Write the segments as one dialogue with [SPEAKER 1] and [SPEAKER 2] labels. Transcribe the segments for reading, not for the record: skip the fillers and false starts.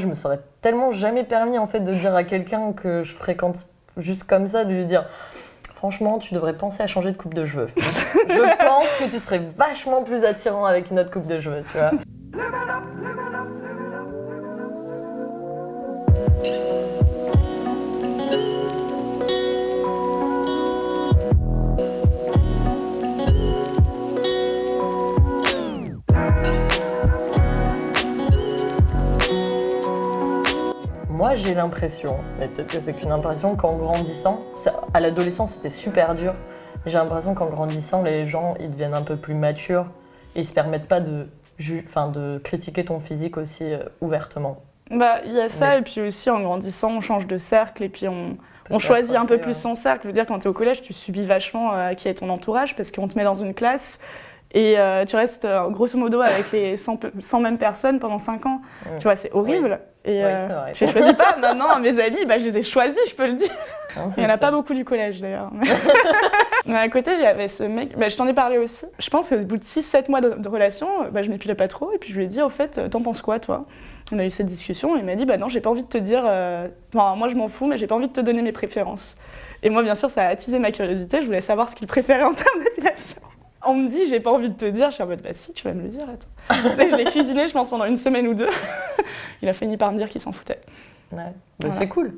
[SPEAKER 1] Je me serais tellement jamais permis en fait de dire à quelqu'un que je fréquente juste comme ça, de lui dire franchement tu devrais penser à changer de coupe de cheveux. Je pense que tu serais vachement plus attirant avec une autre coupe de cheveux, tu vois. Moi, j'ai l'impression, mais peut-être que c'est qu'une impression, qu'en grandissant, à l'adolescence, c'était super dur. J'ai l'impression qu'en grandissant, les gens, ils deviennent un peu plus matures et ils se permettent pas de critiquer ton physique aussi ouvertement.
[SPEAKER 2] Bah, il y a ça, et puis aussi en grandissant, on change de cercle et puis on choisit un peu plus son cercle. Je veux dire, quand tu es au collège, tu subis vachement qui est ton entourage parce qu'on te met dans une classe et tu restes grosso modo avec les 100 mêmes personnes pendant 5 ans. Tu vois, c'est horrible.
[SPEAKER 1] Oui.
[SPEAKER 2] Et
[SPEAKER 1] Oui,
[SPEAKER 2] je les choisis pas. Maintenant, mes amis, bah, je les ai choisis, je peux le dire.
[SPEAKER 1] Non,
[SPEAKER 2] Il n'y en a pas beaucoup du collège d'ailleurs. Mais à côté, j'avais ce mec, bah, je t'en ai parlé aussi. Je pense qu'au bout de 6-7 mois de relation, bah, je m'épilais pas trop. Et puis je lui ai dit, au fait, t'en penses quoi toi ? On a eu cette discussion et il m'a dit, bah non, j'ai pas envie de te dire. Enfin, moi je m'en fous, mais j'ai pas envie de te donner mes préférences. Et moi, bien sûr, ça a attisé ma curiosité. Je voulais savoir ce qu'il préférait en termes d'épilation. On me dit, j'ai pas envie de te dire. Je suis en mode, bah si, tu vas me le dire, attends. Et je l'ai cuisiné, je pense, pendant 1 semaine ou 2. Il a fini par me dire qu'il s'en foutait.
[SPEAKER 1] Ouais. Bah,
[SPEAKER 2] Voilà.
[SPEAKER 1] c'est cool.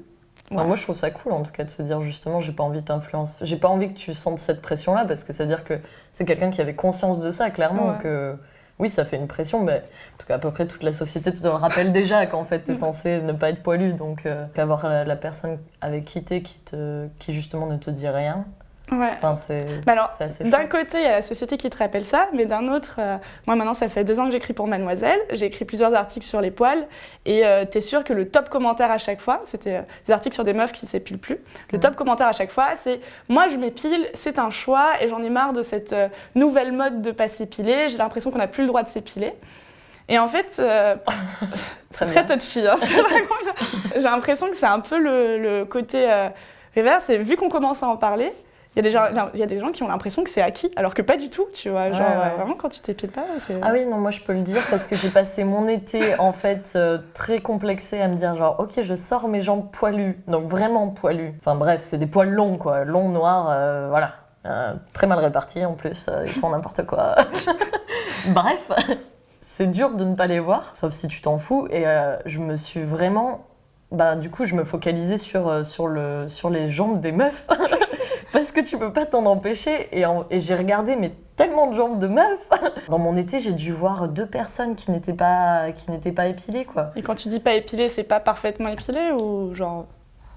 [SPEAKER 2] Ouais.
[SPEAKER 1] Moi, je trouve ça cool, en tout cas, de se dire justement, j'ai pas envie de t'influencer. J'ai pas envie que tu sentes cette pression-là, parce que ça veut dire que c'est quelqu'un qui avait conscience de ça, clairement.
[SPEAKER 2] Ouais.
[SPEAKER 1] Que oui, ça fait une pression, mais parce qu'à peu près toute la société te le rappelle déjà qu'en fait, t'es censé ne pas être poilu. Donc, qu'avoir la personne avec qui t'es qui justement ne te dit rien,
[SPEAKER 2] Ouais.
[SPEAKER 1] c'est
[SPEAKER 2] Bah alors,
[SPEAKER 1] c'est assez
[SPEAKER 2] d'un
[SPEAKER 1] chouette.
[SPEAKER 2] côté, il y a la société qui te rappelle ça, mais d'un autre, moi maintenant, ça fait 2 ans que j'écris pour Mademoiselle, j'ai écrit plusieurs articles sur les poils, et t'es sûr que le top commentaire à chaque fois, c'était des articles sur des meufs qui ne s'épilent plus, le top commentaire à chaque fois, c'est « Moi, je m'épile, c'est un choix, et j'en ai marre de cette nouvelle mode de pas s'épiler, j'ai l'impression qu'on n'a plus le droit de s'épiler. » Et en fait, très touchy, hein, ce que je raconte là. J'ai l'impression que c'est un peu le côté reverse, et vu qu'on commence à en parler, il y a des gens qui ont l'impression que c'est acquis, alors que pas du tout, tu vois. Genre,
[SPEAKER 1] Ouais.
[SPEAKER 2] vraiment, quand tu t'épiles pas, c'est...
[SPEAKER 1] Ah oui, non, moi je peux le dire parce que j'ai passé mon été en fait très complexée à me dire genre ok, je sors mes jambes poilues, donc vraiment poilues. Enfin bref, c'est des poils longs quoi, longs, noirs, voilà. Très mal répartis en plus, ils font n'importe quoi. Bref, c'est dur de ne pas les voir, sauf si tu t'en fous. Et je me suis vraiment... Bah du coup, je me focalisais sur les jambes des meufs. Parce que tu peux pas t'en empêcher. Et j'ai regardé mais tellement de jambes de meufs. Dans mon été, j'ai dû voir 2 personnes qui n'étaient pas épilées, quoi.
[SPEAKER 2] Et quand tu dis pas épilé, c'est pas parfaitement épilé ou genre...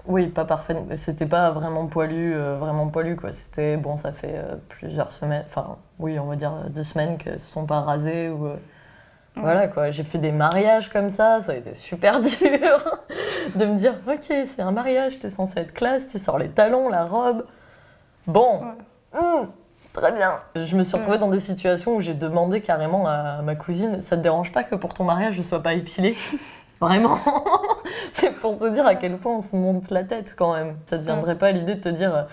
[SPEAKER 1] Oui, pas parfait. C'était pas vraiment poilu, quoi. C'était, bon, ça fait plusieurs semaines, enfin, oui, on va dire 2 semaines qu'elles se sont pas rasées ou... Voilà quoi, j'ai fait des mariages comme ça a été super dur de me dire ok, c'est un mariage, t'es censé être classe, tu sors les talons, la robe. Bon, très bien. Je me suis retrouvée dans des situations où j'ai demandé carrément à ma cousine, ça te dérange pas que pour ton mariage je sois pas épilée ? Vraiment. C'est pour se dire à quel point on se monte la tête quand même. Ça te viendrait pas l'idée de te dire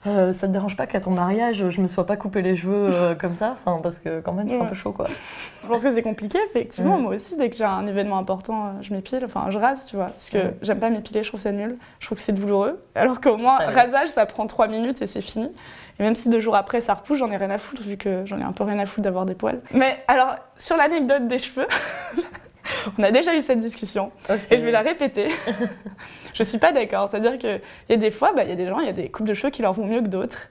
[SPEAKER 1] ça te dérange pas qu'à ton mariage je me sois pas coupé les cheveux comme ça, enfin, parce que quand même c'est un peu chaud quoi.
[SPEAKER 2] Je pense que c'est compliqué, effectivement. Moi aussi, dès que j'ai un événement important, je m'épile, enfin je rase, tu vois. Parce que j'aime pas m'épiler, je trouve ça nul. Je trouve que c'est douloureux. Alors qu'au moins, rasage, ça prend 3 minutes et c'est fini. Et même si 2 jours après ça repousse, j'en ai rien à foutre, vu que j'en ai un peu rien à foutre d'avoir des poils. Mais alors, sur l'anecdote des cheveux, on a déjà eu cette discussion. Et je vais la répéter. Je suis pas d'accord. C'est-à-dire qu'il y a des fois, il y a des gens, il y a des coupes de cheveux qui leur vont mieux que d'autres.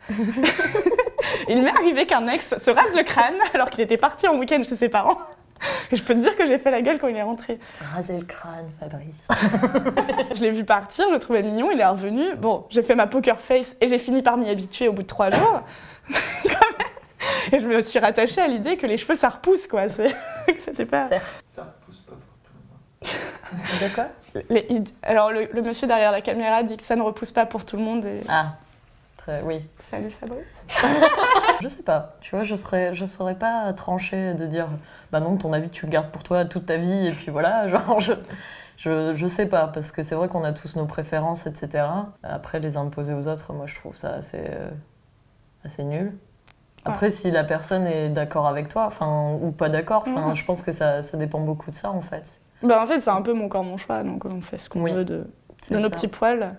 [SPEAKER 2] Il m'est arrivé qu'un ex se rase le crâne alors qu'il était parti en week-end chez ses parents. Et je peux te dire que j'ai fait la gueule quand il est rentré.
[SPEAKER 1] Raser le crâne, Fabrice.
[SPEAKER 2] Je l'ai vu partir, je le trouvais mignon, il est revenu. Bon, j'ai fait ma poker face et j'ai fini par m'y habituer au bout de 3 jours. Et je me suis rattachée à l'idée que les cheveux, ça repousse, quoi. C'était pas...
[SPEAKER 1] Certes.
[SPEAKER 3] Ça repousse pas pour tout le monde.
[SPEAKER 1] De quoi ?
[SPEAKER 2] Alors, le monsieur derrière la caméra dit que ça ne repousse pas pour tout le monde. Et...
[SPEAKER 1] Ah, oui.
[SPEAKER 2] Salut Fabrice.
[SPEAKER 1] Je sais pas, tu vois, je saurais pas trancher de dire bah non, ton avis tu le gardes pour toi toute ta vie et puis voilà, genre je sais pas, parce que c'est vrai qu'on a tous nos préférences, etc. Après, les imposer aux autres, moi je trouve ça assez nul. Après, si la personne est d'accord avec toi, ou pas d'accord, je pense que ça dépend beaucoup de ça en fait.
[SPEAKER 2] Bah en fait, c'est un peu mon corps, mon choix, donc on fait ce qu'on veut de nos petits poils.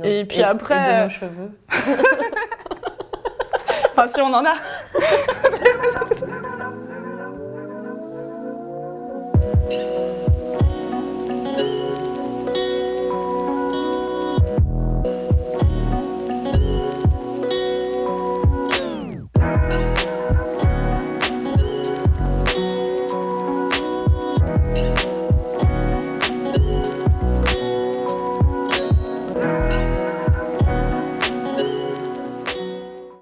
[SPEAKER 2] Et puis après...
[SPEAKER 1] Et de nos cheveux.
[SPEAKER 2] Enfin, si on en a.